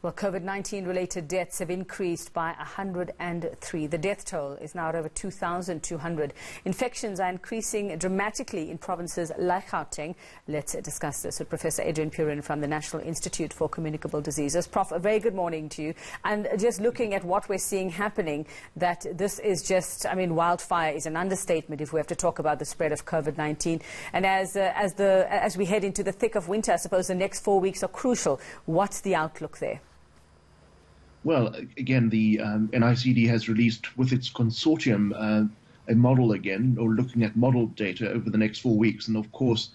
Well, COVID-19 related deaths have increased by 103. The death toll is now at over 2,200. Infections are increasing dramatically in provinces like Gauteng. Let's discuss this with Professor Adrian Purin from the National Institute for Communicable Diseases. Prof, a very good morning to you. And just looking at what we're seeing happening, that this is just, wildfire is an understatement if we have to talk about the spread of COVID-19. And as we head into the thick of winter, I suppose the next 4 weeks are crucial. What's the outlook there? Well, again, the NICD has released with its consortium a model again, or looking at model data over the next 4 weeks. And of course,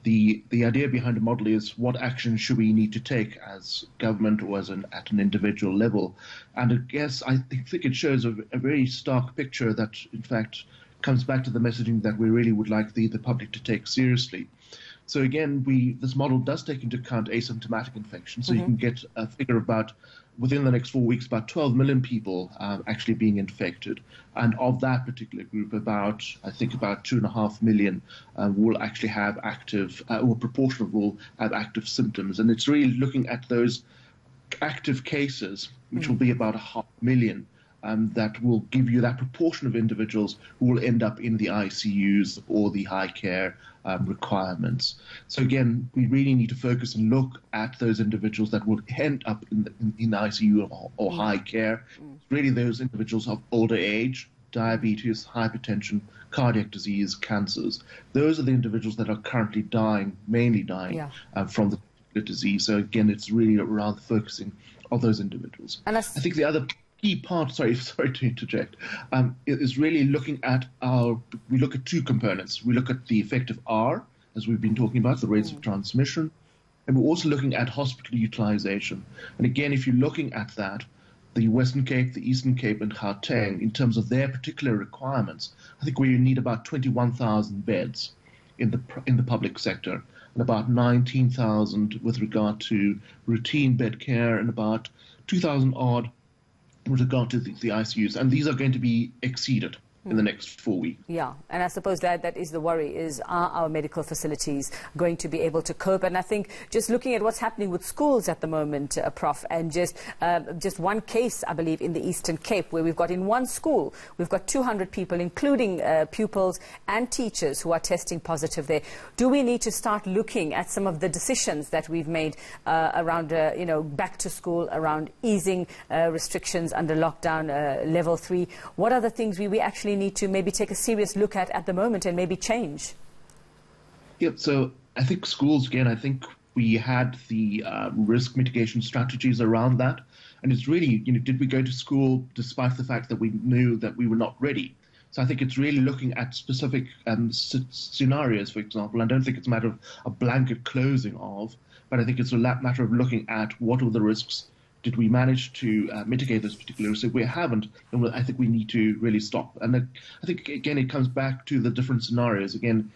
the idea behind a model is what action should we need to take as government or at an individual level. And I guess I think it shows a very stark picture that, in fact, comes back to the messaging that we really would like the public to take seriously. So again, this model does take into account asymptomatic infection. So you can get a figure about, within the next 4 weeks, about 12 million people actually being infected. And of that particular group, about 2.5 million will actually have active, or a proportion of will have active symptoms. And it's really looking at those active cases, which will be about 500,000. That will give you that proportion of individuals who will end up in the ICUs or the high care requirements. So again, we really need to focus and look at those individuals that will end up in the ICU or high care. Really those individuals of older age, diabetes, hypertension, cardiac disease, cancers. Those are the individuals that are currently mainly dying from the disease. So again, it's really around focusing on those individuals. And I think the other key part, sorry to interject, is really looking at we look at two components. We look at the effect of R, as we've been talking about, the rates of transmission, and we're also looking at hospital utilization. And again, if you're looking at that, the Western Cape, the Eastern Cape, and Gauteng, in terms of their particular requirements, I think we need about 21,000 beds in the public sector, and about 19,000 with regard to routine bed care, and about 2,000 odd with regard to the ICUs, and these are going to be exceeded in the next 4 weeks. Yeah, and I suppose that is the worry, is are our medical facilities going to be able to cope? And I think just looking at what's happening with schools at the moment, Prof, and just one case, I believe, in the Eastern Cape, where we've got in one school, we've got 200 people, including pupils and teachers, who are testing positive there. Do we need to start looking at some of the decisions that we've made around, back to school, around easing restrictions under lockdown level 3? What are the things we actually need to maybe take a serious look at the moment and maybe change? Yep, so I think schools, again, I think we had the risk mitigation strategies around that. And it's really, did we go to school despite the fact that we knew that we were not ready? So I think it's really looking at specific scenarios, for example. I don't think it's a matter of a blanket closing of, but I think it's a matter of looking at what are the risks. Did we manage to mitigate those particular risks? If we haven't, then I think we need to really stop. And I think, again, it comes back to the different scenarios. Again,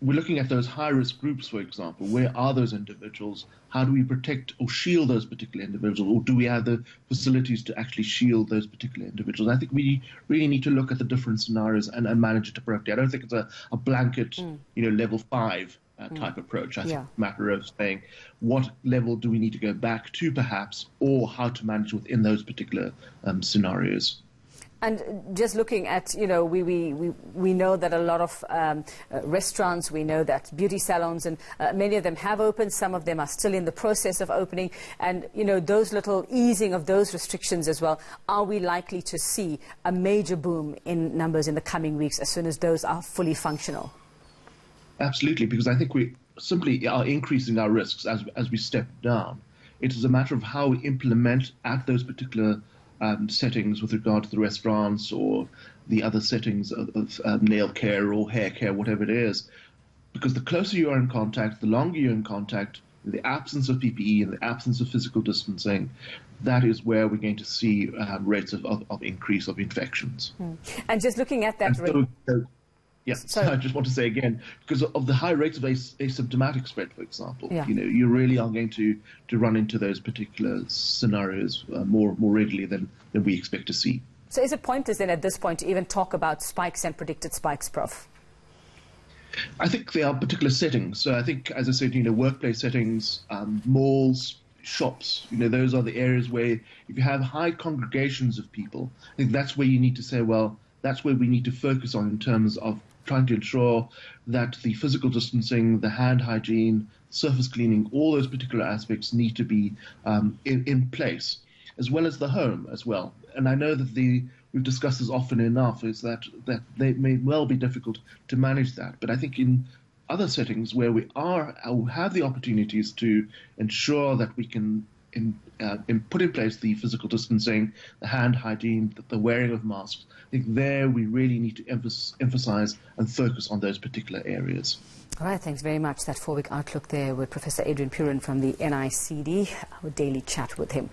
we're looking at those high-risk groups, for example. Where are those individuals? How do we protect or shield those particular individuals? Or do we have the facilities to actually shield those particular individuals? I think we really need to look at the different scenarios and manage it appropriately. I don't think it's a blanket, level 5 type approach. I think it's a matter of saying what level do we need to go back to, perhaps, or how to manage within those particular scenarios. And just looking at, we know that a lot of restaurants, we know that beauty salons, and many of them have opened. Some of them are still in the process of opening. And, those little easing of those restrictions as well, are we likely to see a major boom in numbers in the coming weeks as soon as those are fully functional? Absolutely, because I think we simply are increasing our risks as we step down. It is a matter of how we implement at those particular settings with regard to the restaurants or the other settings of nail care or hair care, whatever it is. Because the closer you are in contact, the longer you're in contact, the absence of PPE and the absence of physical distancing, that is where we're going to see rates of increase of infections. And just looking at that rate... Yes, so I just want to say again, because of the high rates of asymptomatic spread, for example, you really are going to run into those particular scenarios more readily than we expect to see. So is it pointless then at this point to even talk about spikes and predicted spikes, Prof? I think there are particular settings. So I think, as I said, workplace settings, malls, shops. Those are the areas where if you have high congregations of people, I think that's where you need to say, well, that's where we need to focus on in terms of trying to ensure that the physical distancing, the hand hygiene, surface cleaning, all those particular aspects need to be in place, as well as the home as well. And I know that we've discussed this often enough, is that they may well be difficult to manage that. But I think in other settings where we have the opportunities to ensure that we can put in place the physical distancing, the hand hygiene, the wearing of masks, I think there we really need to emphasize and focus on those particular areas. All right, thanks very much. That 4-week outlook there with Professor Adrian Purin from the NICD, our daily chat with him.